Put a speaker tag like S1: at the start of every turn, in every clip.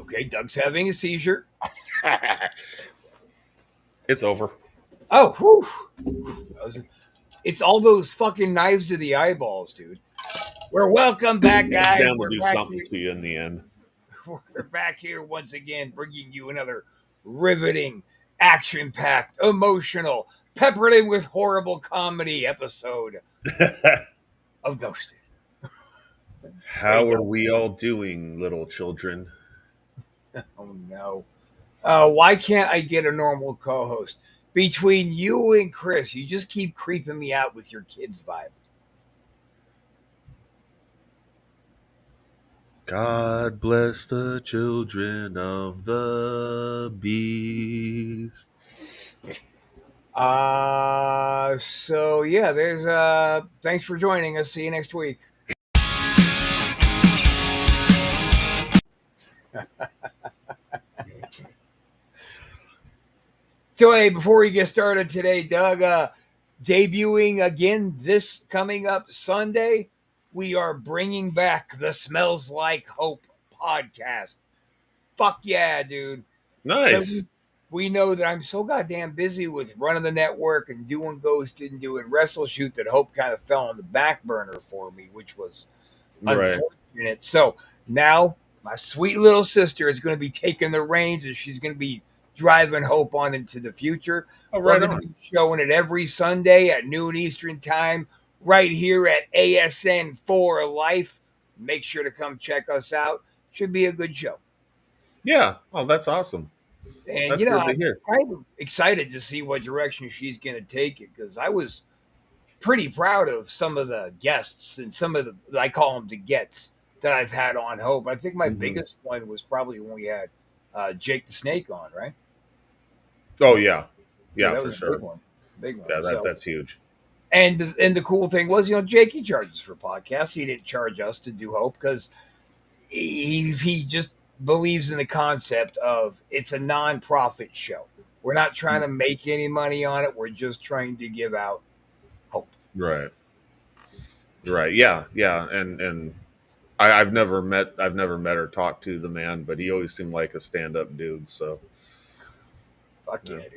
S1: Okay, Doug's having a seizure.
S2: It's over.
S1: Oh, whew. It's all those fucking knives to the eyeballs, dude. We're welcome back,
S2: It's
S1: guys.
S2: bound to
S1: We're
S2: do
S1: back
S2: something
S1: here.
S2: to you in the end.
S1: We're back here once again, bringing you another riveting, action-packed, emotional, peppered in with horrible comedy episode of Ghosted. Hey,
S2: How are we all doing, little children?
S1: oh no. Why can't I get a normal co-host? Between you and Chris, you just keep creeping me out with your kids vibe.
S2: God bless the children of the beast.
S1: So yeah, there's thanks for joining us. See you next week. So hey, before we get started today, Doug, debuting again this coming up Sunday, we are bringing back the Smells Like Hope podcast. Fuck yeah, dude. But
S2: Nice.
S1: we know that I'm so goddamn busy with running the network and doing Ghosted and doing Wrestle Shoot that Hope kind of fell on the back burner for me, which was
S2: Right.
S1: unfortunate. So now my sweet little sister is going to be taking the reins and she's going to be driving Hope on into the future.
S2: Oh,
S1: We're
S2: right
S1: going to
S2: on.
S1: be showing it every Sunday at noon Eastern time, right here at ASN for Life. Make sure to come check us out. Should be a good show.
S2: Yeah. Oh, that's awesome.
S1: And,
S2: That's good to
S1: I'm
S2: hear.
S1: kind of excited to see what direction she's going to take it because I was pretty proud of some of the guests and some of the, I call them the gets that I've had on Hope. I think my
S2: Hmm.
S1: biggest one was probably when we had Jake the Snake on, right?
S2: Oh, yeah.
S1: Yeah,
S2: Yeah,
S1: that
S2: for
S1: was a big
S2: sure.
S1: one. Big one.
S2: Yeah,
S1: So,
S2: that's huge.
S1: and the cool thing was, Jake, he charges for podcasts. He didn't charge us to do Hope because he just believes in the concept of it's a non-profit show. We're not trying to make any money on it. We're just trying to give out hope.
S2: Right. Right. Yeah. Yeah. And I've never met or talked to the man, but he always seemed like a stand up dude. So
S1: Fuck yeah,
S2: yeah.
S1: dude.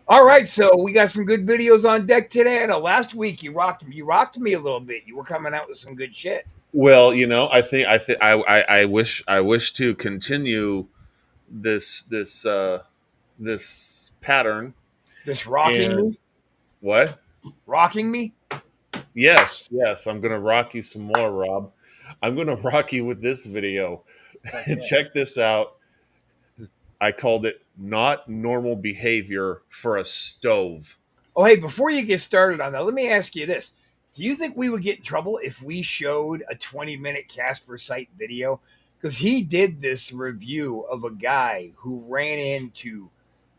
S1: All right, so we got some good videos on deck today. I know last week you rocked me a little bit. You were coming out with some good shit.
S2: Well, I wish to continue this this pattern.
S1: This rocking
S2: And
S1: me,
S2: what?
S1: rocking me.
S2: Yes, yes, I'm gonna rock you some more, Rob. I'm gonna rock you with this video.
S1: Okay.
S2: Check this out. I called it "Not Normal Behavior for a Stove."
S1: Oh, hey, before you get started on that, let me ask you this: do you think we would get in trouble if we showed a 20-minute Casper site video? Because he did this review of a guy who ran into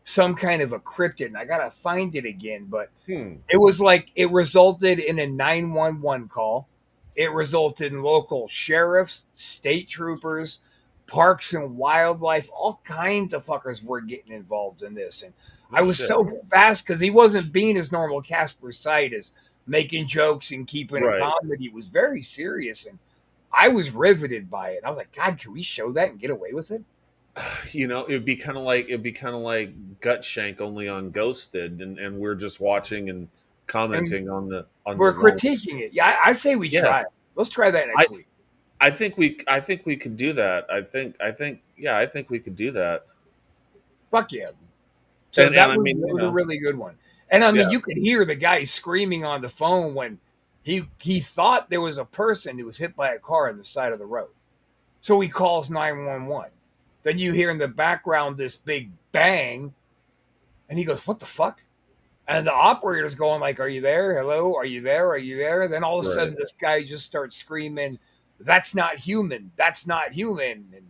S1: some kind of a cryptid, and I gotta find it again, but
S2: Hmm.
S1: it was like it resulted in a 911 call. It resulted in local sheriffs, state troopers, parks and wildlife, all kinds of fuckers were getting involved in this. And
S2: No
S1: I was
S2: shit.
S1: so fast because he wasn't being his normal Casper Sight as making jokes and keeping it
S2: Right.
S1: comedy. He was very serious. And I was riveted by it. I was like, God, can we show that and get away with it?
S2: It'd be kind of like Gut Shank only on Ghosted, and we're just watching and
S1: And
S2: commenting on the
S1: we're
S2: moment.
S1: critiquing it. Yeah, I say we
S2: Yeah,
S1: try it. Let's try that
S2: I
S1: next week.
S2: I think we could do that. I think we could do that.
S1: Fuck yeah. So
S2: And
S1: that
S2: I
S1: was
S2: mean,
S1: that was a really good one. And I mean,
S2: yeah,
S1: you could hear the guy screaming on the phone when he thought there was a person who was hit by a car on the side of the road. So he calls 911. Then you hear in the background this big bang, and he goes, "What the fuck?" And the operator's going like, "Are you there? Hello? Are you there? Are you there?" Then all of a
S2: right.
S1: sudden, this guy just starts screaming, "That's not human! That's not human!" And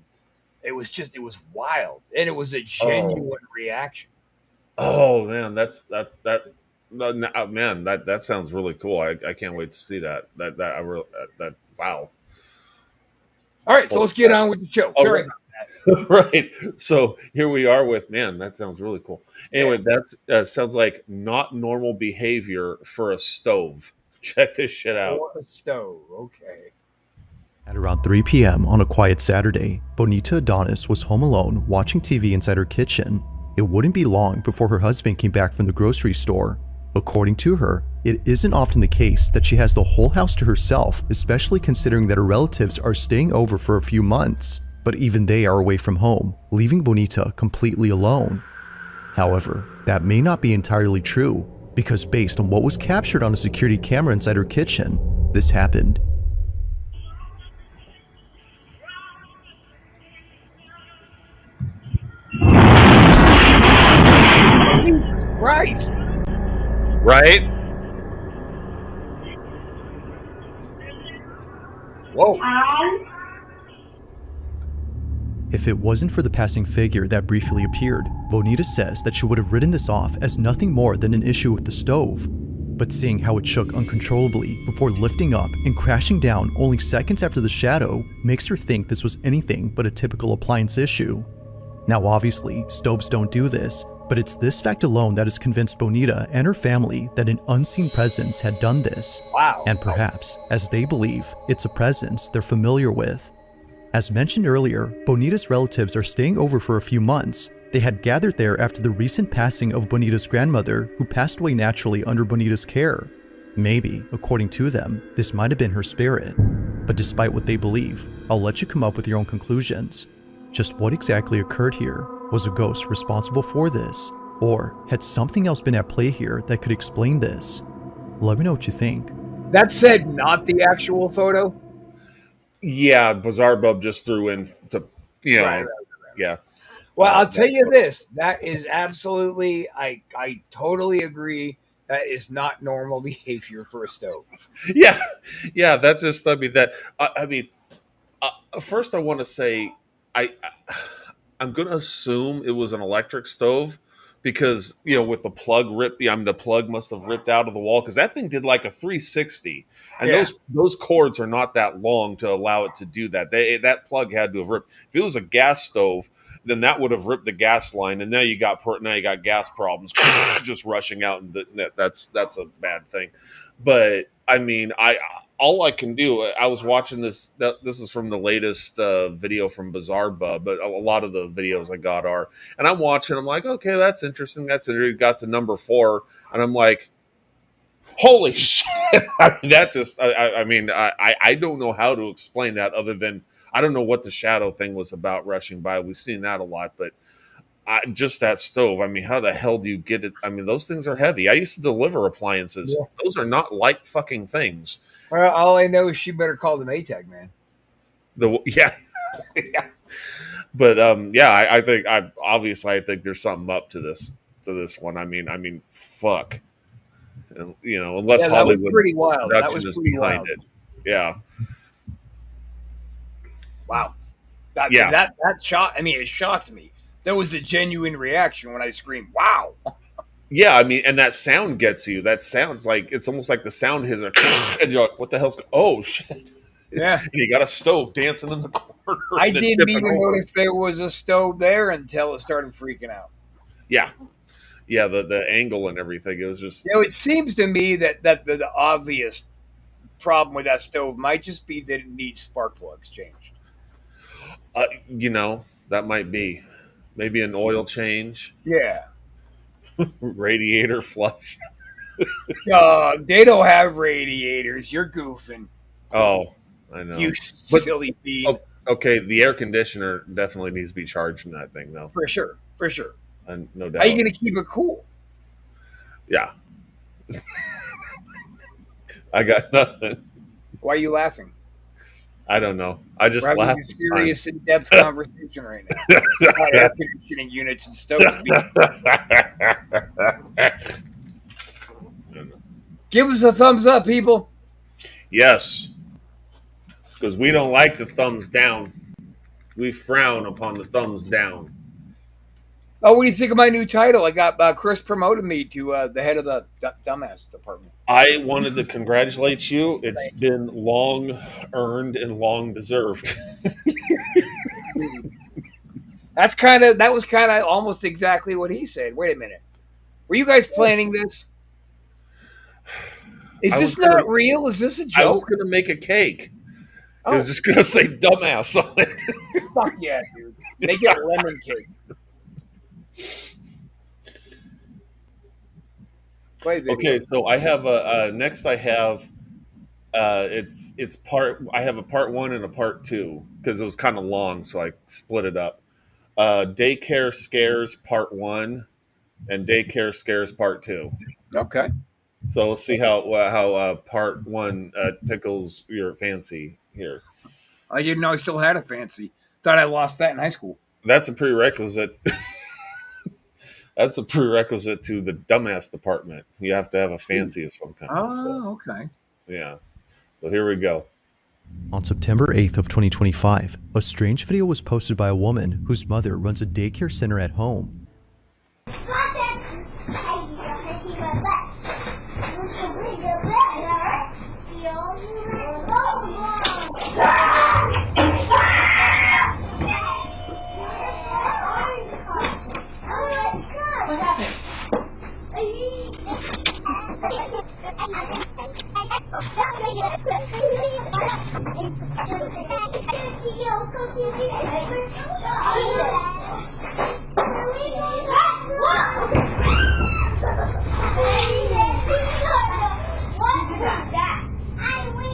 S1: it was wild, and it was a
S2: Oh,
S1: genuine reaction.
S2: oh man, man, that sounds really cool. I can't wait to see that. That wow.
S1: All right, so
S2: Holy
S1: let's get
S2: crap.
S1: on with the show.
S2: All
S1: Sorry
S2: right.
S1: about that.
S2: Right. So here we are with man. That sounds really cool.
S1: Yeah,
S2: Anyway, that's sounds like not normal behavior for a stove. Check this shit out.
S1: or a stove. Okay.
S3: At around 3 p.m. on a quiet Saturday, Bonita Adonis was home alone watching TV inside her kitchen. It wouldn't be long before her husband came back from the grocery store. According to her, it isn't often the case that she has the whole house to herself, especially considering that her relatives are staying over for a few months, but even they are away from home, leaving Bonita completely alone. However, that may not be entirely true, because based on what was captured on a security camera inside her kitchen, this happened.
S1: Jesus Christ.
S2: Right?
S1: Whoa.
S3: If it wasn't for the passing figure that briefly appeared, Bonita says that she would have written this off as nothing more than an issue with the stove. But seeing how it shook uncontrollably before lifting up and crashing down only seconds after the shadow makes her think this was anything but a typical appliance issue. Now obviously, stoves don't do this, but it's this fact alone that has convinced Bonita and her family that an unseen presence had done this.
S1: Wow.
S3: And perhaps, as they believe, it's a presence they're familiar with. As mentioned earlier, Bonita's relatives are staying over for a few months. They had gathered there after the recent passing of Bonita's grandmother, who passed away naturally under Bonita's care. Maybe, according to them, this might have been her spirit. But despite what they believe, I'll let you come up with your own conclusions. Just what exactly occurred here? Was a ghost responsible for this? Or had something else been at play here that could explain this? Let me know what you think.
S1: That said, not the actual photo.
S2: Yeah, Bizarre Bub just threw in to,
S1: Right.
S2: yeah.
S1: Well, I'll tell you this. That is absolutely, I totally agree. That is not normal behavior for a stove.
S2: Yeah, that's just, first I want to say, I'm going to assume it was an electric stove because, with the plug the plug must have ripped out of the wall because that thing did like a 360. And
S1: Yeah.
S2: those cords are not that long to allow it to do that. That plug had to have ripped. If it was a gas stove, then that would have ripped the gas line, and now you got gas problems just rushing out, and that's a bad thing. But I mean, all I can do. I was watching this. This is from the latest video from Bizarre Bub, but a lot of the videos I got are, and I'm watching. I'm like, okay, that's interesting. That's it. Got to number 4, and I'm like, holy shit! I mean, that just. I don't know how to explain that other than I don't know what the shadow thing was about rushing by. We've seen that a lot, but just that stove. I mean, how the hell do you get it? I mean, those things are heavy. I used to deliver appliances.
S1: Yeah.
S2: Those are not light fucking things.
S1: Well, all I know is she better call the Maytag man.
S2: Yeah. But I think I think there's something up to this one. I mean, fuck. Unless
S1: that
S2: Hollywood
S1: was pretty wild. That
S2: production
S1: was
S2: is
S1: pretty
S2: behind
S1: wild.
S2: it. Yeah.
S1: Wow. That shocked. I mean, it shocked me. There was a genuine reaction when I screamed, "Wow!"
S2: Yeah, I mean, and that sound gets you. That sounds like it's almost like the sound is and you're like, "What the hell's?" Oh shit!
S1: Yeah,
S2: and you got a stove dancing in the corner.
S1: I didn't even notice there was a stove there until it started freaking out.
S2: Yeah, the angle and everything. It was just.
S1: It seems to me that the obvious problem with that stove might just be that it needs spark plugs changed.
S2: That might be maybe an oil change.
S1: Yeah.
S2: Radiator flush.
S1: They don't have radiators. You're goofing.
S2: Oh, I know.
S1: You silly bean.
S2: Okay, the air conditioner definitely needs to be charged in that thing, though.
S1: For sure.
S2: And no doubt.
S1: How are you going to keep it cool?
S2: Yeah. I got nothing.
S1: Why are you laughing?
S2: I don't know. I just
S1: We're
S2: laugh.
S1: having a serious, in-depth conversation right now about air conditioning units and stoves. Give us a thumbs up, people.
S2: Yes, because we don't like the thumbs down. We frown upon the thumbs down.
S1: Oh, what do you think of my new title? I got Chris promoted me to the head of the dumbass department.
S2: I wanted to congratulate you. It's been long earned and long deserved.
S1: That was kind of almost exactly what he said. Wait a minute. Were you guys planning this? Is this not real? Is this a joke?
S2: I was going to make a cake. It was
S1: Oh,
S2: just gonna say dumbass on it.
S1: fuck yeah, dude. They get lemon cake. Play video.
S2: Okay, so I have a next. I have it's part. I have a part one and a part two because it was kind of long, so I split it up. Daycare scares part one and daycare scares part two.
S1: Okay.
S2: So let's see how part one tickles your fancy here.
S1: I didn't know I still had a fancy. Thought I lost that in high school.
S2: That's a prerequisite. That's a prerequisite to the dumbass department. You have to have a fancy of some kind.
S1: Oh, okay.
S2: Yeah. So here we go.
S3: On September 8th of 2025, a strange video was posted by a woman whose mother runs a daycare center at home.
S4: What happened?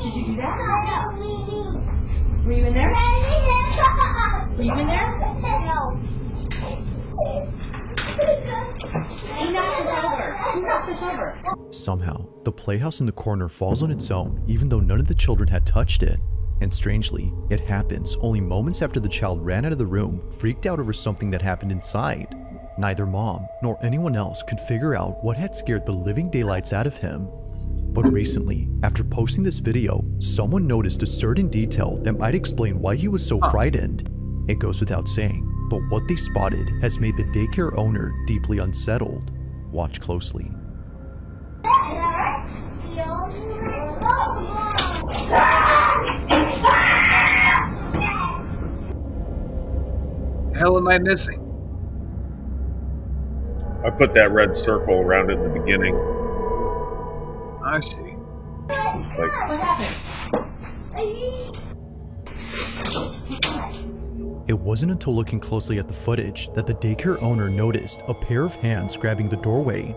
S4: Did you do that? Were you in there? Were you in there?
S5: No.
S4: He knocked this over. Who knocked this over?
S3: Somehow, the playhouse in the corner falls on its own even though none of the children had touched it. And strangely, it happens only moments after the child ran out of the room, freaked out over something that happened inside. Neither mom nor anyone else could figure out what had scared the living daylights out of him. But recently, after posting this video, someone noticed a certain detail that might explain why he was so frightened. It goes without saying, but what they spotted has made the daycare owner deeply unsettled. Watch closely.
S1: The hell am I missing?
S2: I put that red circle around it in the beginning.
S1: I see.
S2: Like,
S4: What happened?
S3: It wasn't until looking closely at the footage that the daycare owner noticed a pair of hands grabbing the doorway.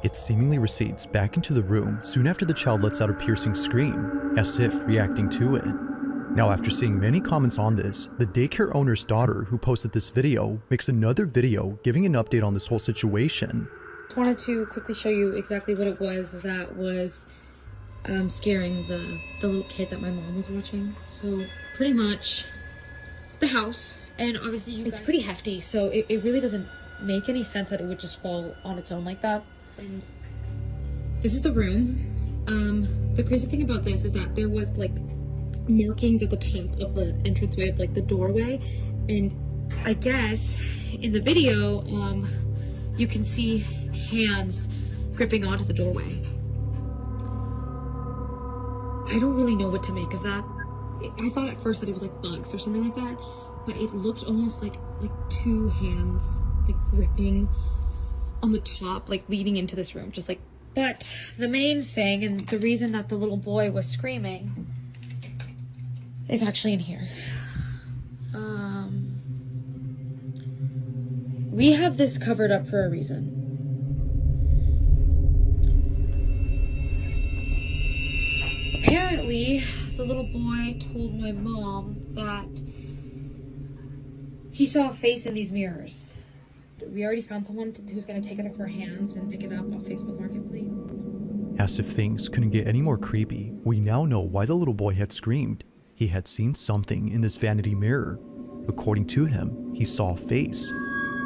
S3: It seemingly recedes back into the room soon after the child lets out a piercing scream, as if reacting to it. Now, after seeing many comments on this, the daycare owner's daughter, who posted this video, makes another video giving an update on this whole situation.
S6: I wanted to quickly show you exactly what it was that was scaring the little kid that my mom was watching. So pretty much the house, and obviously it's pretty hefty, so it really doesn't make any sense that it would just fall on its own like that. And this is the room. The crazy thing about this is that there was like markings at the top of the entranceway of like the doorway, and I guess in the video you can see hands gripping onto the doorway. I don't really know what to make of that. I thought at first that it was like bugs or something like that, but it looked almost like two hands like gripping on the top, like leading into this room, just like. But the main thing, and the reason that the little boy was screaming, is actually in here. We have this covered up for a reason. Apparently, the little boy told my mom that he saw a face in these mirrors. We already found someone who's going to take it off our hands and pick it up on Facebook Marketplace.
S3: As if things couldn't get any more creepy, we now know why the little boy had screamed. He had seen something in this vanity mirror. According to him, he saw a face.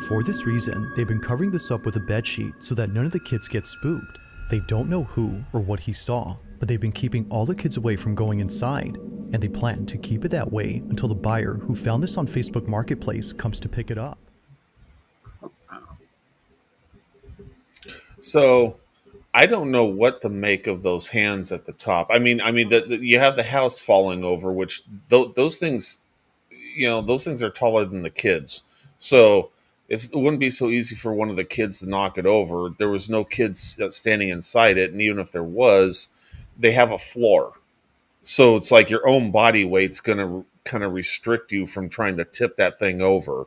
S3: For this reason, they've been covering this up with a bedsheet so that none of the kids get spooked. They don't know who or what he saw, but they've been keeping all the kids away from going inside, and they plan to keep it that way until the buyer who found this on Facebook Marketplace comes to pick it up.
S2: so I don't know what to make of those hands at the top. I mean, you have the house falling over, which those things, those things are taller than the kids. So it wouldn't be so easy for one of the kids to knock it over. There was no kids standing inside it, and even if there was, they have a floor. So it's like your own body weight's going to kind of restrict you from trying to tip that thing over.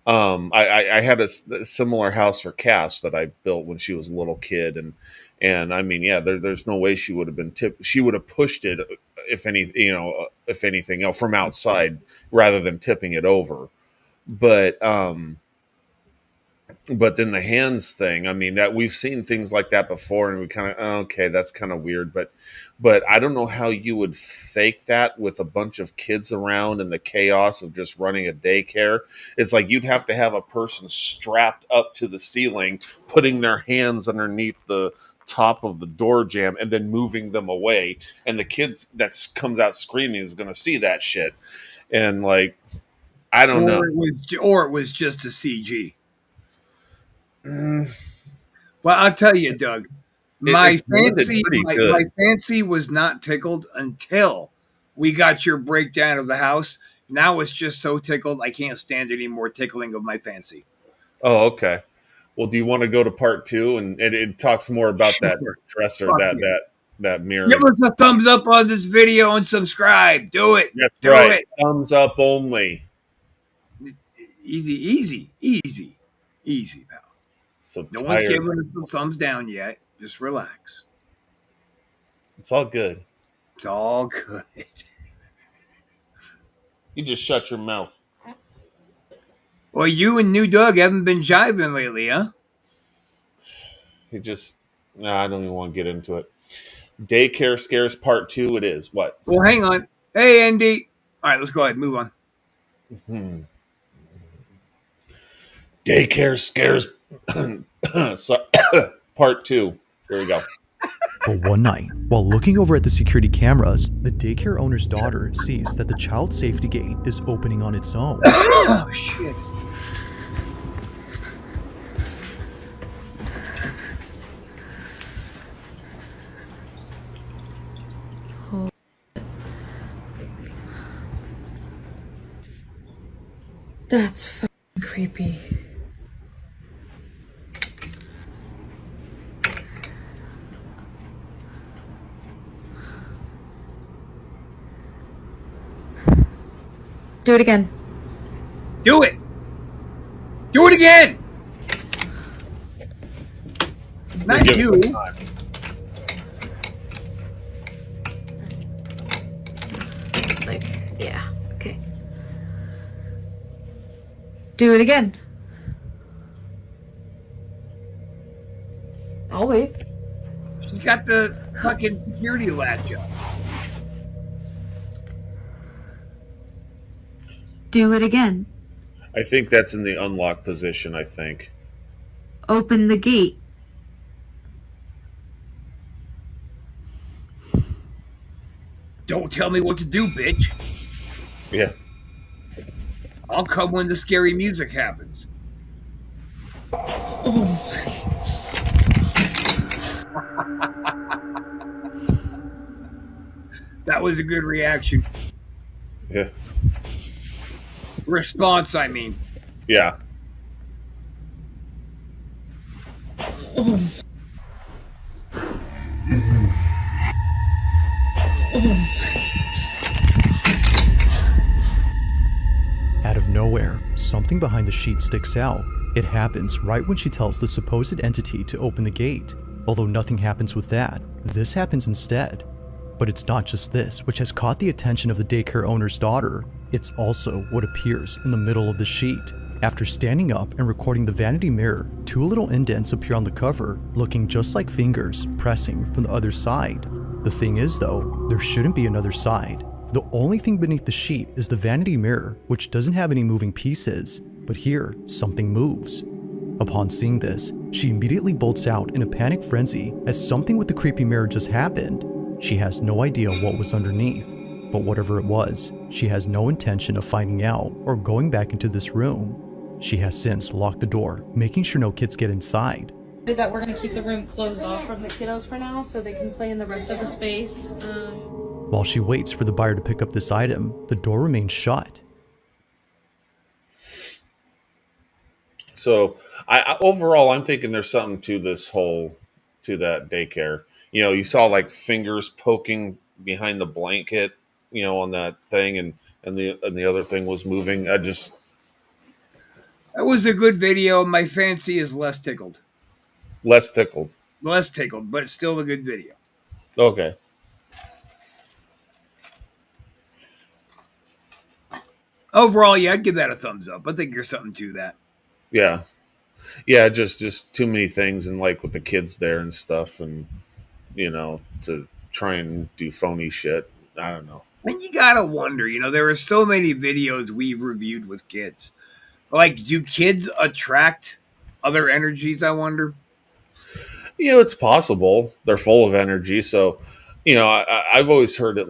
S2: I had a similar house for Cass that I built when she was a little kid, and I mean, yeah, there's no way she would have been tipped. She would have pushed it, if any, if anything else, from outside rather than tipping it over. But but then the hands thing, I mean, that we've seen things like that before, and we kind of, okay, that's kind of weird. But I don't know how you would fake that with a bunch of kids around and the chaos of just running a daycare. It's like you'd have to have a person strapped up to the ceiling, putting their hands underneath the top of the door jamb, and then moving them away. And the kids that comes out screaming is going to see that shit, and like, I don't know.
S1: Or it was just a CG. Well, I'll tell you, Doug. My fancy was not tickled until we got your breakdown of the house. Now it's just so tickled I can't stand any more tickling of my fancy.
S2: Oh, okay. Well, do you want to go to part 2 and it talks more about that dresser, that mirror?
S1: Give us a thumbs up on this video and subscribe. Do it.
S2: That's right. Thumbs up only.
S1: Easy, pal.
S2: So
S1: no one's giving us the thumbs down yet. Just relax.
S2: It's all good.
S1: It's all good.
S2: You just shut your mouth.
S1: Well, you and New Doug haven't been jiving lately, huh?
S2: I don't even want to get into it. Daycare Scares Part 2 it is. What?
S1: Well, hang on. Hey, Andy. All right, let's go ahead. Move on.
S2: Daycare Scares Part 2. Here we go.
S3: But one night, while looking over at the security cameras, the daycare owner's daughter sees that the child safety gate is opening on its own.
S1: Oh, shit.
S6: That's fucking creepy. Do it again.
S1: Do it. Do it again. Not you.
S6: Like, yeah. Okay. Do it again. I'll wait.
S1: She's got the fucking security latch up.
S6: Do it again.
S2: I think that's in the unlock position, I think.
S6: Open the gate.
S1: Don't tell me what to do, bitch.
S2: Yeah.
S1: I'll come when the scary music happens.
S6: Oh.
S1: That was a good reaction.
S2: Yeah.
S1: Response, I mean.
S2: Yeah.
S6: Oh. Oh.
S3: Out of nowhere, something behind the sheet sticks out. It happens right when she tells the supposed entity to open the gate. Although nothing happens with that, this happens instead. But it's not just this which has caught the attention of the daycare owner's daughter. It's also what appears in the middle of the sheet. After standing up and recording the vanity mirror, two little indents appear on the cover, looking just like fingers pressing from the other side. The thing is though, there shouldn't be another side. The only thing beneath the sheet is the vanity mirror, which doesn't have any moving pieces. But here, something moves. Upon seeing this, she immediately bolts out in a panic frenzy as something with the creepy mirror just happened. She has no idea what was underneath, but whatever it was, she has no intention of finding out or going back into this room. She has since locked the door, making sure no kids get inside.
S6: That we're gonna keep the room closed off from the kiddos for now so they can play in the rest of the space.
S3: While she waits for the buyer to pick up this item, the door remains shut.
S2: So overall, I'm thinking there's something to this whole, to that daycare. You know, you saw like fingers poking behind the blanket, on that thing, and the other thing was moving. I just
S1: That was a good video. My fancy is less tickled.
S2: less tickled.
S1: Less tickled, but still a good video.
S2: Okay.
S1: Overall, yeah, I'd give that a thumbs up. I think there's something to that.
S2: Yeah. Just too many things, and like with the kids there and stuff, and to try and do phony shit. I don't know.
S1: And you gotta wonder, there are so many videos we've reviewed with kids. Like, do kids attract other energies, I wonder?
S2: It's possible. They're full of energy. So, I've always heard it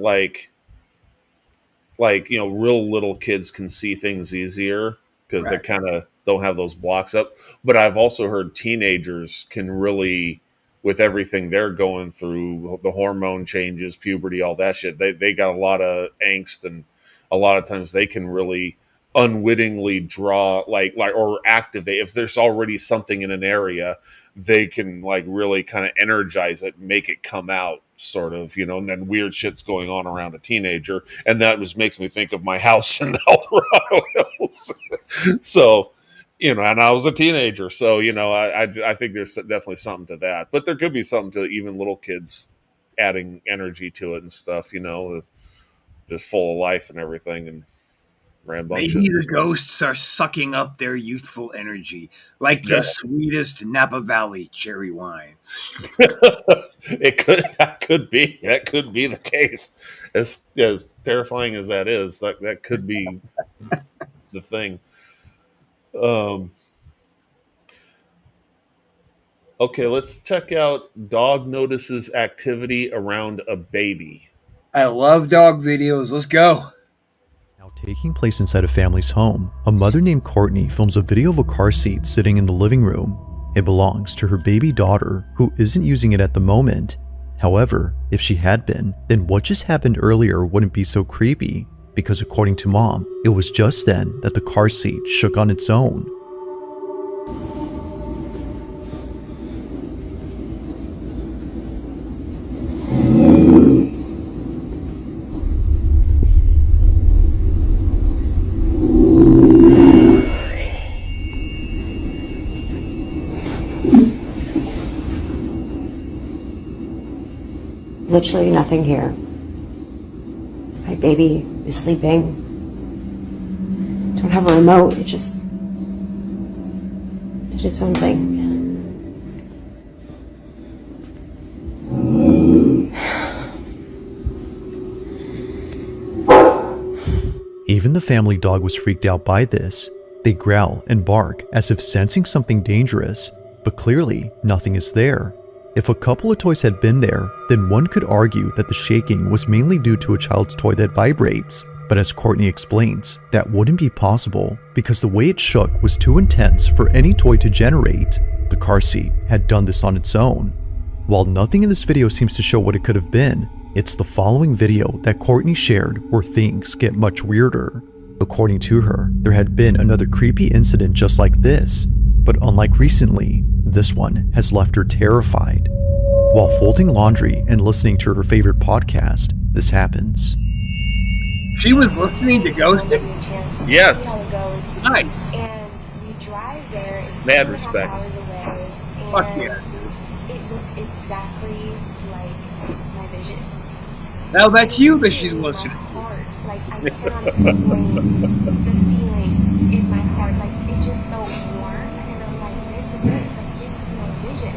S2: real little kids can see things easier because they
S1: Right.
S2: kind of don't have those blocks up. But I've also heard teenagers can really, with everything they're going through, the hormone changes, puberty, all that shit, they got a lot of angst, and a lot of times they can really unwittingly draw like or activate. If there's already something in an area, they can like really kind of energize it, make it come out, sort of, and then weird shit's going on around a teenager, and that just makes me think of my house in the El Dorado Hills. So, and I was a teenager, so I think there's definitely something to that, but there could be something to even little kids adding energy to it and stuff, just full of life and everything, and rambunctious.
S1: Maybe the ghosts are sucking up their youthful energy, like the sweetest Napa Valley cherry wine.
S2: That could be the case. As terrifying as that is, that could be the thing. Okay, let's check out dog notices activity around a baby.
S1: I love dog videos. Let's go.
S3: Now taking place inside a family's home, a mother named Courtney films a video of a car seat sitting in the living room. It belongs to her baby daughter, who isn't using it at the moment. However, if she had been, then what just happened earlier wouldn't be so creepy, because according to Mom, it was just then that the car seat shook on its own.
S5: Literally nothing here. My baby is sleeping. Don't have a remote. It just did its own thing.
S3: Even the family dog was freaked out by this. They growl and bark as if sensing something dangerous, but clearly nothing is there. If a couple of toys had been there, then one could argue that the shaking was mainly due to a child's toy that vibrates. But as Courtney explains, that wouldn't be possible because the way it shook was too intense for any toy to generate. The car seat had done this on its own. While nothing in this video seems to show what it could have been, it's the following video that Courtney shared where things get much weirder. According to her, there had been another creepy incident just like this, but unlike recently, this one has left her terrified. While folding laundry and listening to her favorite podcast, this happens.
S1: She was listening to Ghosted?
S2: Yes.
S1: Nice.
S5: And we drive there. It's
S2: Mad
S5: 2.5
S2: respect.
S5: hours away,
S1: Fuck
S5: and
S1: yeah.
S5: it looked exactly like my vision.
S1: Now that's you that she's listening to.
S5: Like, I cannot explain the feeling in my heart. Like, it just felt warm, and I'm like, this is it. Like, this is my vision.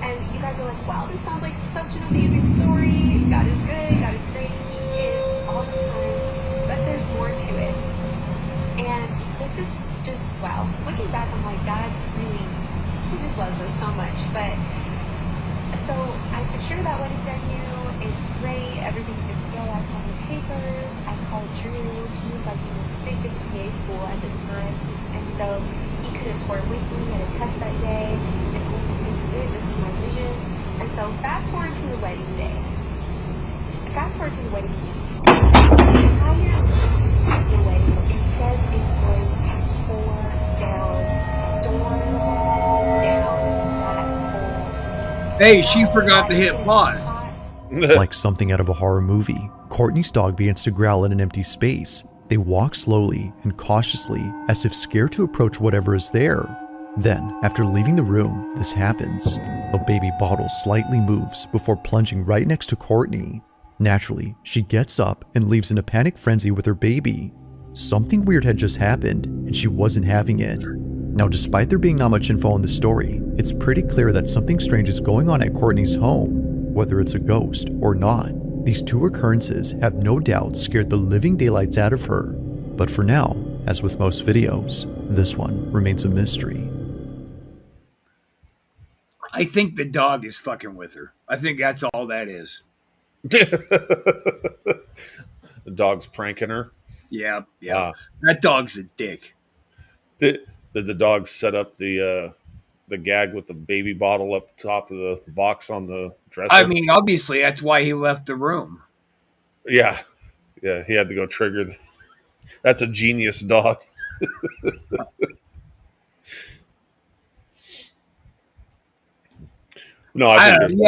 S5: And you guys are like, wow, this sounds like such an amazing story. God is good. God is great. He is all the time. But there's more to it. And this is just, wow. Looking back, I'm like, God really, he just loves us so much. But, so I secured that wedding venue. It's great. Everything's good to go. I signed the papers. I called Drew. He was like in his biggest PA school at the time. And so he could have toured with me at a test that day. And I was like, this is it. This is my vision. And so fast forward to the wedding day. Fast forward to the wedding week. The entire week of the wedding, it says it's going to pour down, storm down that whole week.
S1: Hey, she forgot to hit pause.
S3: Like something out of a horror movie, Courtney's dog begins to growl in an empty space. They walk slowly and cautiously, as if scared to approach whatever is there. Then, after leaving the room, this happens. A baby bottle slightly moves before plunging right next to Courtney. Naturally, she gets up and leaves in a panic frenzy with her baby. Something weird had just happened, and she wasn't having it. Now, despite there being not much info on the story, it's pretty clear that something strange is going on at Courtney's home, whether it's a ghost or not. These two occurrences have no doubt scared the living daylights out of her. But for now, as with most videos, this one remains a mystery.
S1: I think the dog is fucking with her. I think that's all that is.
S2: The dog's pranking her.
S1: Yeah. That dog's a dick.
S2: Did the dog set up the gag with the baby bottle up top of the box on the dresser?
S1: I mean, obviously, that's why he left the room.
S2: Yeah, he had to go trigger. That's a genius dog. No, I think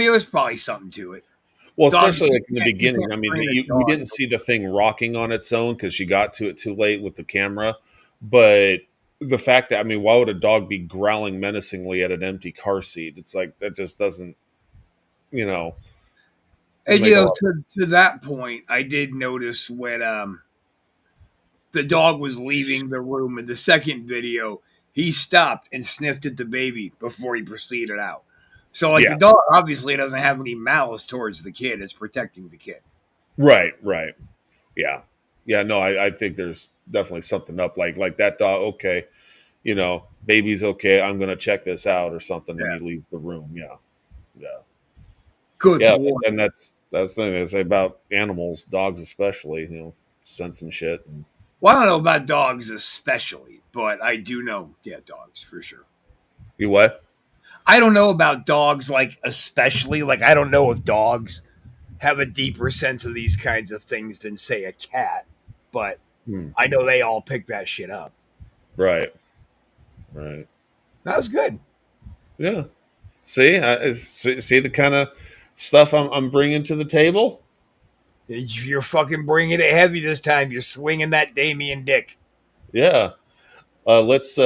S1: it was probably something to it.
S2: Well,
S1: Dogs,
S2: especially like in the
S1: you
S2: beginning.
S1: can't
S2: I mean,
S1: train a
S2: we
S1: dog.
S2: didn't see the thing rocking on its own because she got to it too late with the camera. But the fact that, I mean, why would a dog be growling menacingly at an empty car seat? It's like, that just doesn't,
S1: And
S2: make a lot-
S1: to that point, I did notice when the dog was leaving the room in the second video, he stopped and sniffed at the baby before he proceeded out. So,
S2: Yeah.
S1: the dog obviously doesn't have any malice towards the kid; it's protecting the kid.
S2: Right. Yeah. No, I think there's definitely something up like that dog. Okay, baby's okay. I'm gonna check this out or something.
S1: Yeah.
S2: And he leaves the room. Yeah.
S1: Good
S2: Yeah,
S1: boy.
S2: and that's the thing they say about animals, dogs especially. Sensing shit. And,
S1: Well, I don't know about dogs especially, but I do know, dogs for sure.
S2: you what?
S1: I don't know about dogs especially. I don't know if dogs have a deeper sense of these kinds of things than, say, a cat. But I know they all pick that shit up.
S2: Right.
S1: That was good.
S2: Yeah. See the kind of stuff I'm bringing to the table.
S1: You're fucking bringing it heavy this time. You're swinging that Damien dick.
S2: Yeah. Let's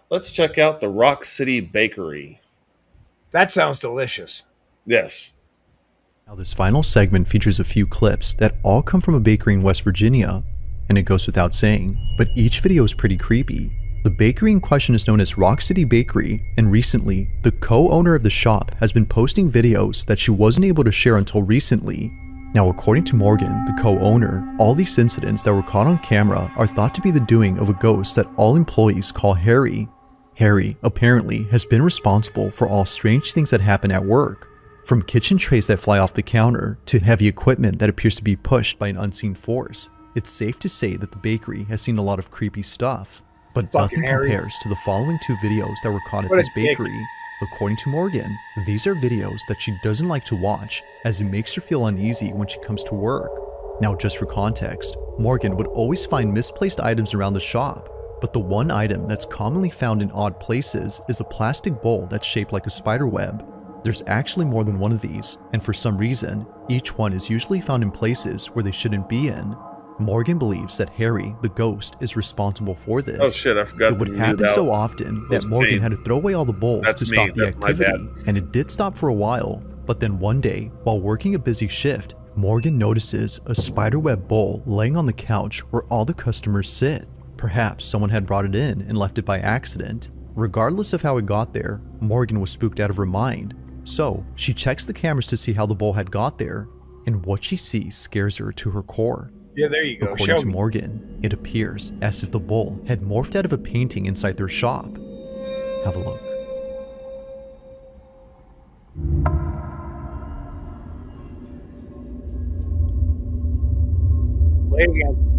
S2: let's check out the Rock City Bakery.
S1: That sounds delicious.
S2: Yes.
S3: Now, this final segment features a few clips that all come from a bakery in West Virginia, and it goes without saying, but each video is pretty creepy. The bakery in question is known as Rock City Bakery, and recently, the co-owner of the shop has been posting videos that she wasn't able to share until recently. Now, according to Morgan, the co-owner, all these incidents that were caught on camera are thought to be the doing of a ghost that all employees call Harry. Harry, apparently, has been responsible for all strange things that happen at work, from kitchen trays that fly off the counter to heavy equipment that appears to be pushed by an unseen force. It's safe to say that the bakery has seen a lot of creepy stuff, but
S1: Fucking
S3: nothing
S1: Harry.
S3: compares to the following two videos that were caught at
S1: What a
S3: this
S1: dick.
S3: bakery. According to Morgan, these are videos that she doesn't like to watch as it makes her feel uneasy when she comes to work. Now, just for context, Morgan would always find misplaced items around the shop, but the one item that's commonly found in odd places is a plastic bowl that's shaped like a spider web. There's actually more than one of these, and for some reason, each one is usually found in places where they shouldn't be in. Morgan believes that Harry, the ghost, is responsible for this.
S2: Oh shit! I forgot.
S3: It would
S2: to
S3: happen
S2: mute out.
S3: so often that
S2: Those
S3: Morgan
S2: pain.
S3: had to throw away all the bowls
S2: That's
S3: to stop
S2: me.
S3: the
S2: That's my
S3: activity, and it did stop for a while. But then one day, while working a busy shift, Morgan notices a spiderweb bowl laying on the couch where all the customers sit. Perhaps someone had brought it in and left it by accident. Regardless of how it got there, Morgan was spooked out of her mind. So, she checks the cameras to see how the bowl had got there, and what she sees scares her to her core.
S1: Yeah, there you go.
S3: According
S1: Show
S3: to
S1: me.
S3: Morgan, it appears as if the bowl had morphed out of a painting inside their shop. Have a look.
S1: Play it again.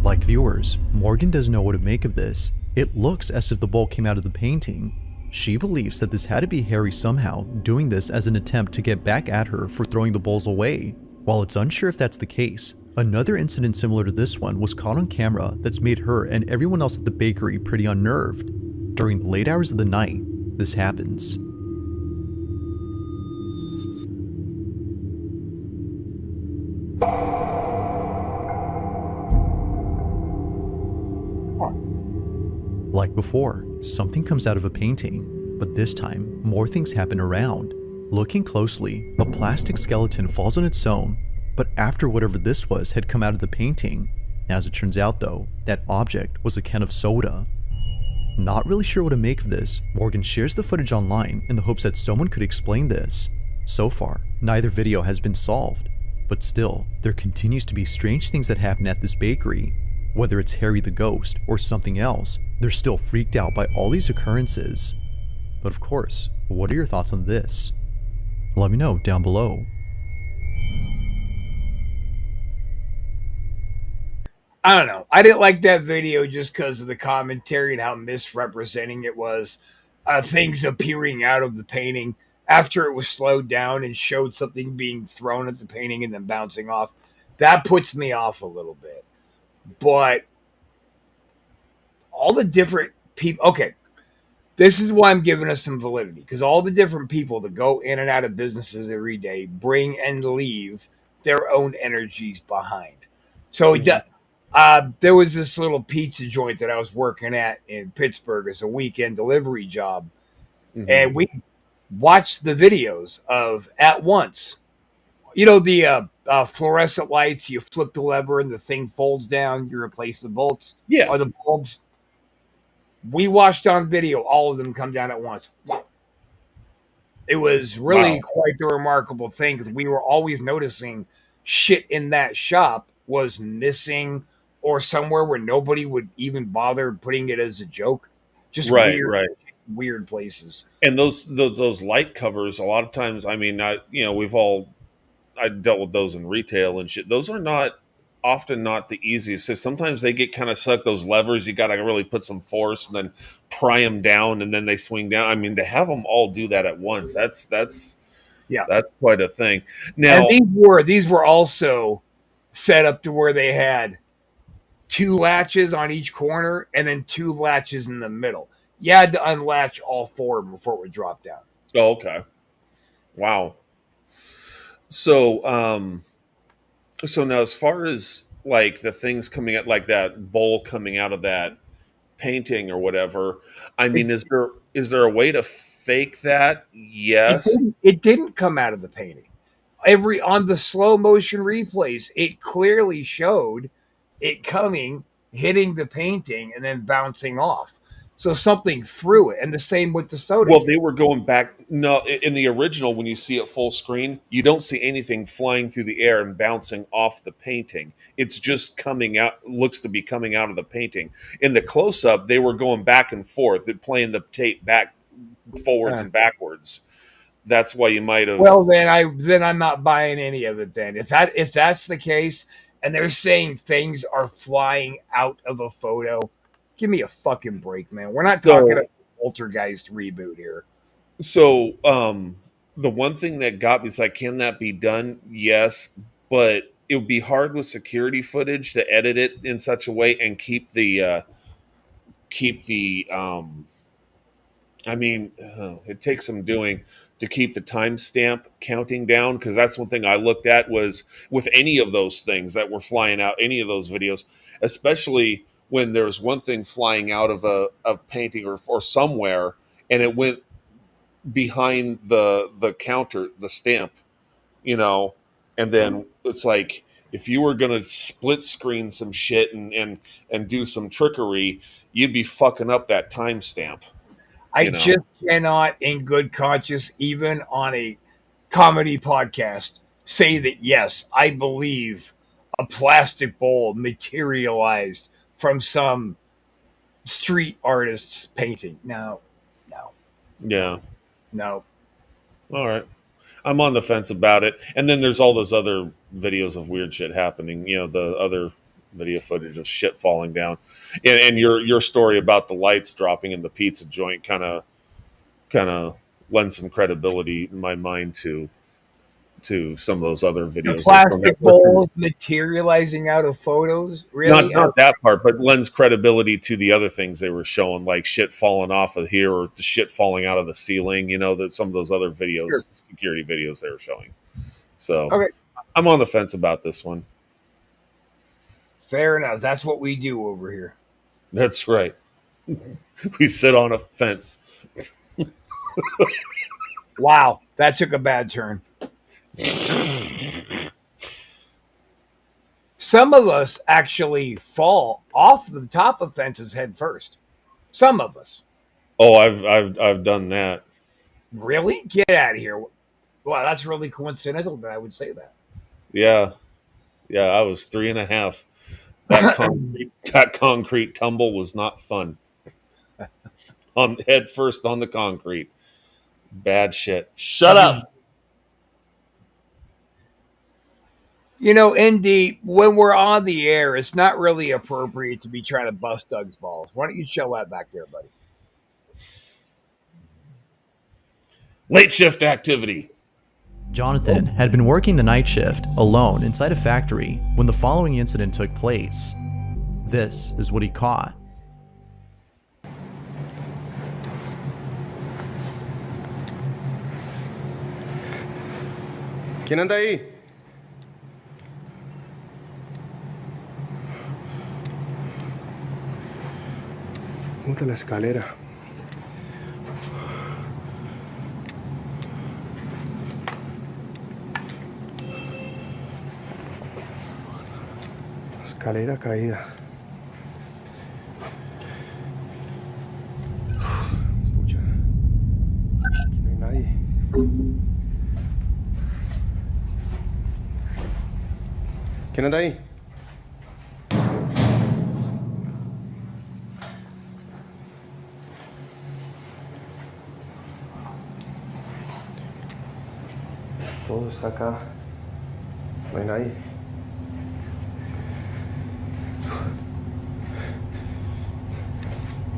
S3: Like viewers, Morgan doesn't know what to make of this. It looks as if the bowl came out of the painting. She believes that this had to be Harry somehow doing this as an attempt to get back at her for throwing the bowls away. While it's unsure if that's the case, another incident similar to this one was caught on camera that's made her and everyone else at the bakery pretty unnerved. During the late hours of the night, this happens. Like before, something comes out of a painting, but this time, more things happen around. Looking closely, a plastic skeleton falls on its own, but after whatever this was had come out of the painting. As it turns out though, that object was a can of soda. Not really sure what to make of this, Morgan shares the footage online in the hopes that someone could explain this. So far, neither video has been solved, but still, there continues to be strange things that happen at this bakery. Whether it's Harry the ghost or something else, they're still freaked out by all these occurrences. But of course, what are your thoughts on this? Let me know down below.
S1: I don't know. I didn't like that video just because of the commentary and how misrepresenting it was. Things appearing out of the painting after it was slowed down and showed something being thrown at the painting and then bouncing off. That puts me off a little bit. But all the different people, okay, this is why I'm giving us some validity, because all the different people that go in and out of businesses every day bring and leave their own energies behind. So there was this little pizza joint that I was working at in Pittsburgh as a weekend delivery job, and we watched the videos of At Once. You know, the fluorescent lights, you flip the lever and the thing folds down, you replace the bolts or the bulbs. We watched on video all of them come down at once. It was really quite the remarkable thing, because we were always noticing shit in that shop was missing or somewhere where nobody would even bother putting it as a joke. Just weird places.
S2: And those light covers, a lot of times, I mean, I dealt with those in retail and shit. Those are often not the easiest. So sometimes they get kind of stuck. Those levers, you got to really put some force and then pry them down, and then they swing down. I mean, to have them all do that at once, that's quite a thing. Now,
S1: and these were also set up to where they had 2 latches on each corner and then 2 latches in the middle. You had to unlatch all 4 before it would drop down.
S2: Oh, okay. Wow. So, so now as far as like the things coming out, like that bowl coming out of that painting or whatever, I mean, is there a way to fake that? Yes.
S1: It didn't come out of the painting. On the slow motion replays, it clearly showed it coming, hitting the painting, and then bouncing off. So something threw it, and the same with the soda.
S2: Well, they were going back. No, in the original, when you see it full screen, you don't see anything flying through the air and bouncing off the painting. It's just coming out, looks to be coming out of the painting. In the close-up, they were going back and forth, playing the tape back, forwards and backwards. That's why you might have.
S1: Well, then I'm not buying any of it. Then if that's the case, and they're saying things are flying out of a photo, give me a fucking break, man. We're not talking about Poltergeist reboot here.
S2: So, the one thing that got me is like, can that be done? Yes, but it would be hard with security footage to edit it in such a way and keep the I mean, it takes some doing to keep the timestamp counting down, because that's one thing I looked at was with any of those things that were flying out, any of those videos, especially when there's one thing flying out of a painting or somewhere, and it went behind the counter, the stamp, and then it's like, if you were going to split screen some shit and do some trickery, you'd be fucking up that timestamp.
S1: I just cannot, in good conscience, even on a comedy podcast, say that, yes, I believe a plastic bowl materialized from some street artist's painting. No.
S2: Yeah.
S1: No.
S2: All right. I'm on the fence about it. And then there's all those other videos of weird shit happening, the other video footage of shit falling down. And your story about the lights dropping in the pizza joint kind of lends some credibility in my mind to some of those other
S1: The
S2: videos.
S1: plastic bowls materializing out of photos, really?
S2: Not that part, but lends credibility to the other things they were showing, like shit falling off of here or the shit falling out of the ceiling. You know, that some of those other videos,
S1: Sure.
S2: security videos they were showing. So
S1: Okay.
S2: I'm on the fence about this one.
S1: Fair enough. That's what we do over here.
S2: That's right. We sit on a fence.
S1: Wow, that took a bad turn. Some of us actually fall off the top of fences head first. Some of us.
S2: Oh, I've done that.
S1: Really? Get out of here. Wow, that's really coincidental that I would say that.
S2: Yeah. I was 3.5. That concrete tumble was not fun. On head first on the concrete. Bad shit.
S7: Shut up.
S1: You know, Indy, when we're on the air, it's not really appropriate to be trying to bust Doug's balls. Why don't you chill out back there, buddy?
S2: Late shift activity.
S3: Jonathan had been working the night shift alone inside a factory when the following incident took place. This is what he caught.
S8: ¿Quién anda ahí? Puta, la escalera. Escalera caída. Pucha. Aquí no hay nadie. ¿Quién anda ahí? Todo está acá. No hay nadie.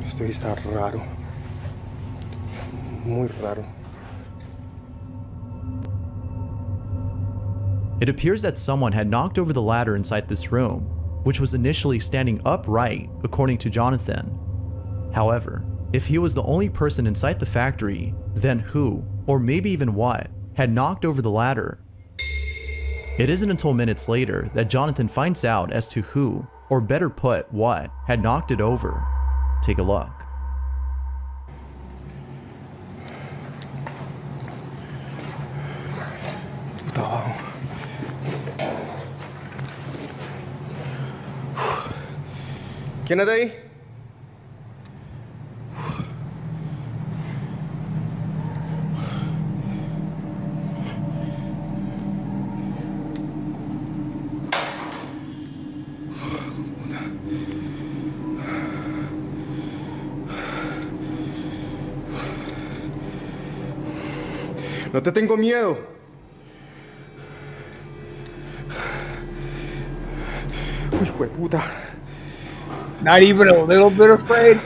S8: Esto está raro. Muy raro.
S3: It appears that someone had knocked over the ladder inside this room, which was initially standing upright, according to Jonathan. However, if he was the only person inside the factory, then who, or maybe even what, had knocked over the ladder? It isn't until minutes later that Jonathan finds out as to who, or better put, what, had knocked it over. Take a look.
S8: Puta abajo. ¿Quién anda ahí? No te tengo miedo. Uy, hijo de puta.
S1: Not even a little bit afraid?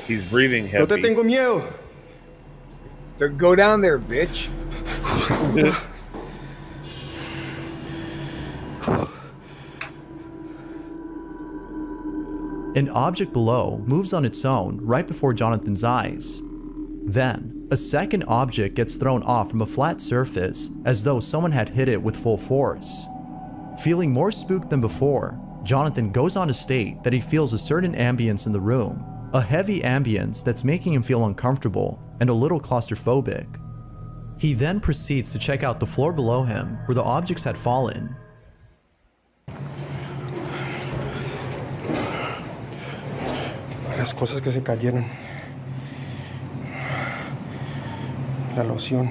S2: He's breathing
S8: No te
S2: heavy.
S8: tengo miedo.
S1: Then go down there, bitch.
S3: An object below moves on its own right before Jonathan's eyes. Then, a second object gets thrown off from a flat surface as though someone had hit it with full force. Feeling more spooked than before, Jonathan goes on to state that he feels a certain ambience in the room, a heavy ambience that's making him feel uncomfortable and a little claustrophobic. He then proceeds to check out the floor below him where the objects had fallen.
S8: Las cosas que se cayeron. La loción.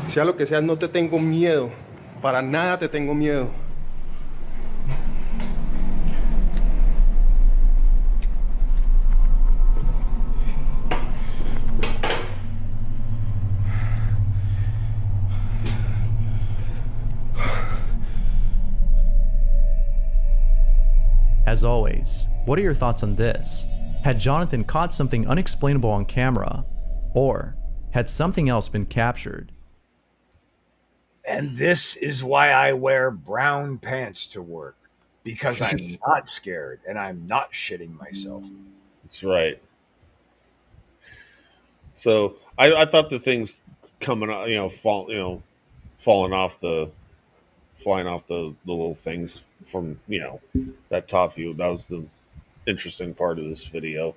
S8: Sea lo que sea, no te tengo miedo. Para nada te tengo miedo.
S3: As always, what are your thoughts on this? Had Jonathan caught something unexplainable on camera? Or had something else been captured?
S1: And this is why I wear brown pants to work. Because I'm not scared and I'm not shitting myself.
S2: That's right. So I thought the things coming out, flying off the little things from, that top view. That was the interesting part of this video.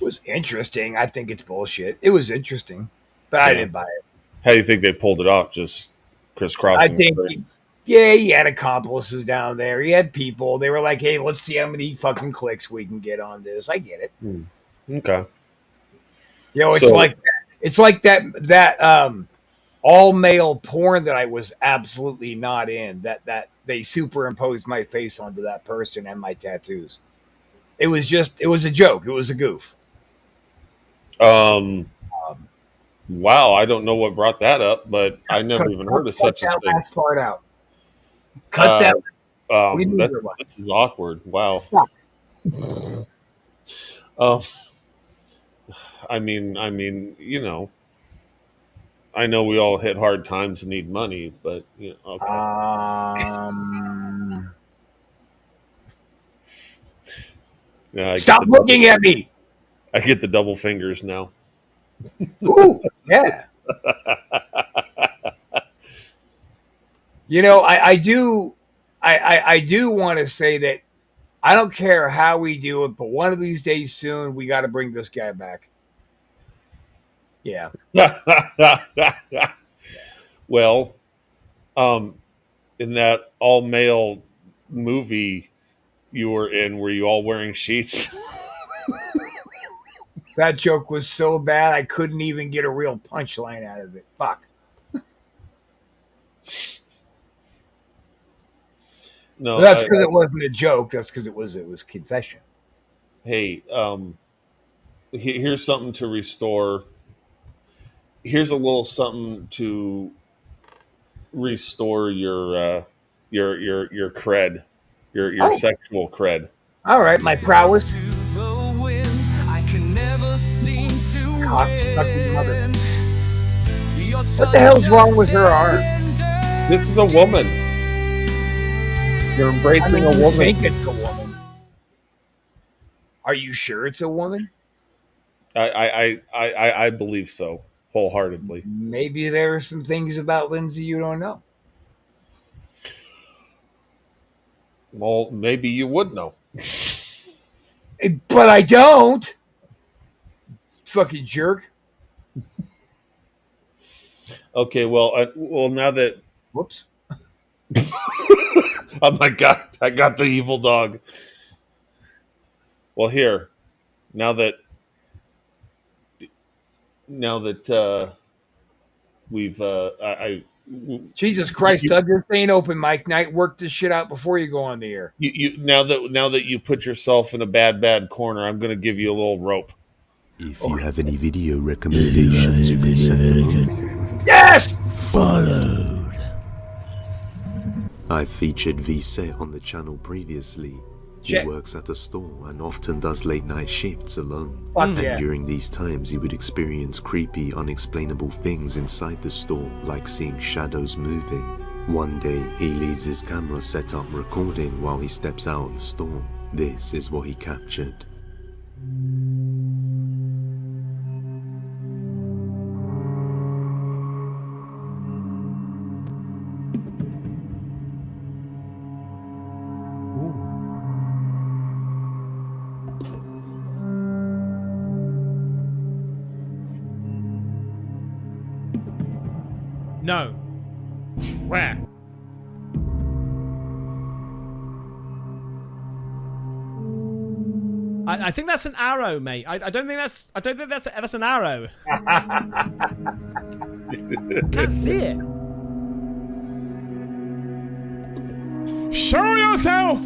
S1: It was interesting. I think it's bullshit. It was interesting, but I didn't buy it.
S2: How do you think they pulled it off? Just crisscrossing?
S1: I think, he had accomplices down there. He had people. They were like, hey, let's see how many fucking clicks we can get on this. I get it.
S2: Okay.
S1: It's like that all male porn that I was absolutely not in, that they superimposed my face onto that person and my tattoos. It was a joke. It was a goof.
S2: Wow, I don't know what brought that up, but I never even heard of such a thing.
S1: Cut that last part out. Cut that.
S2: This is awkward. Wow. I mean, I know we all hit hard times and need money, but okay. Yeah,
S1: stop looking at me.
S2: I get the double fingers now.
S1: Ooh, yeah. I do want to say that I don't care how we do it, but one of these days soon, we got to bring this guy back. Yeah.
S2: Well, in that all-male movie you were in, were you all wearing sheets?
S1: That joke was so bad, I couldn't even get a real punchline out of it. Fuck.
S2: No,
S1: that's because it wasn't a joke. That's because it was confession.
S2: Hey, here's something to restore. Here's a little something to restore your cred, your sexual cred.
S1: All right, my prowess. What the hell's wrong with her arm?
S2: This is a woman. You're embracing a woman.
S1: Think it's a woman. Are you sure it's a woman?
S2: I believe so wholeheartedly.
S1: Maybe there are some things about Lindsay you don't know.
S2: Well, maybe you would know.
S1: But I don't. Fucking jerk.
S2: Okay, well, now that...
S1: Whoops.
S2: Oh my God, I got the evil dog. Well, here, now that we've
S1: Jesus Christ, Doug, this ain't open mic night. Work this shit out before you go on the air.
S2: Now that you put yourself in a bad corner, I'm going to give you a little rope.
S7: If you have any video recommendations, you can send them.
S1: Yes!
S7: Followed. I've featured Vise on the channel previously. He works at a store and often does late night shifts alone. And during these times he would experience creepy, unexplainable things inside the store, like seeing shadows moving. One day he leaves his camera set up recording while he steps out of the store. This is what he captured.
S9: No. Where? I think that's an arrow, mate. I don't think that's an arrow. Can't see it. Show yourself.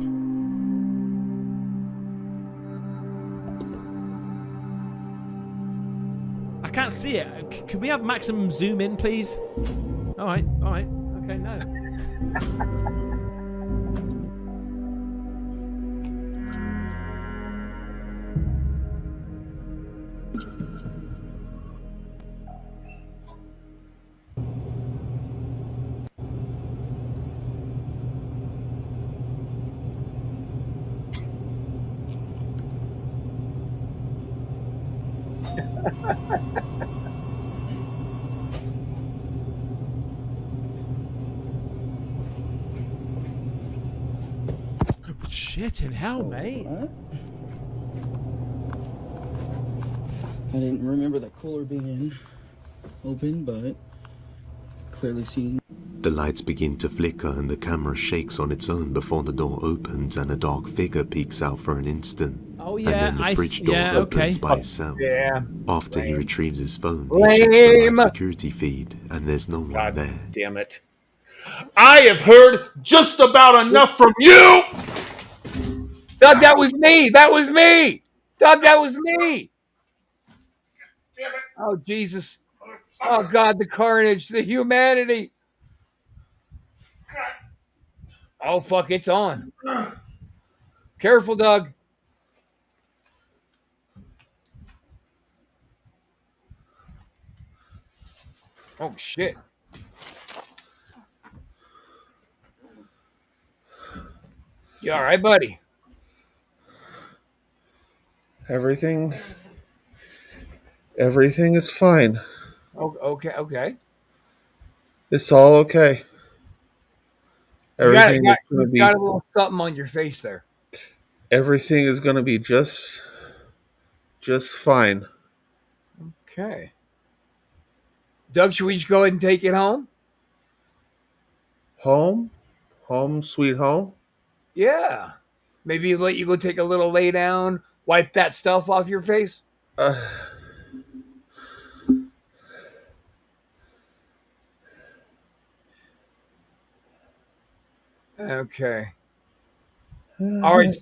S9: I can't see it. Can we have maximum zoom in, please? All right. Okay, no. Shit in hell, mate.
S10: What? I didn't remember the cooler being open, but clearly see.
S7: The lights begin to flicker and the camera shakes on its own before the door opens and a dark figure peeks out for an instant.
S9: Oh yeah,
S7: and then the fridge door opens by itself.
S1: Yeah.
S7: After he retrieves his phone,
S1: Lame.
S7: he checks the live security feed and there's no one
S2: God
S7: there.
S2: damn it. I have heard just about enough from you!
S1: Doug, that was me. That was me. Doug, that was me.
S2: Damn it.
S1: Oh, Jesus. Oh, God, the carnage, the humanity. Oh, fuck, it's on. Careful, Doug. Oh, shit. You all right, buddy?
S2: Everything is fine.
S1: Oh, okay.
S2: It's all okay. Everything is going to be.
S1: Got a little something on your face there.
S2: Everything is going to be just fine.
S1: Okay. Doug, should we just go ahead and take it home?
S2: Home, sweet home.
S1: Yeah. Maybe let you go take a little lay down, wipe that stuff off your face. Okay. All right,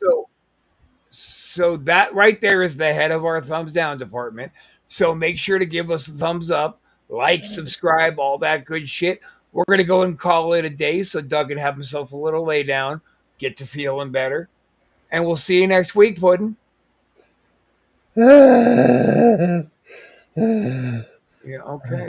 S1: so that right there is the head of our thumbs down department. So make sure to give us a thumbs up, like, subscribe, all that good shit. We're going to go and call it a day so Doug can have himself a little lay down, get to feeling better. And we'll see you next week, Puddin'. Yeah, okay.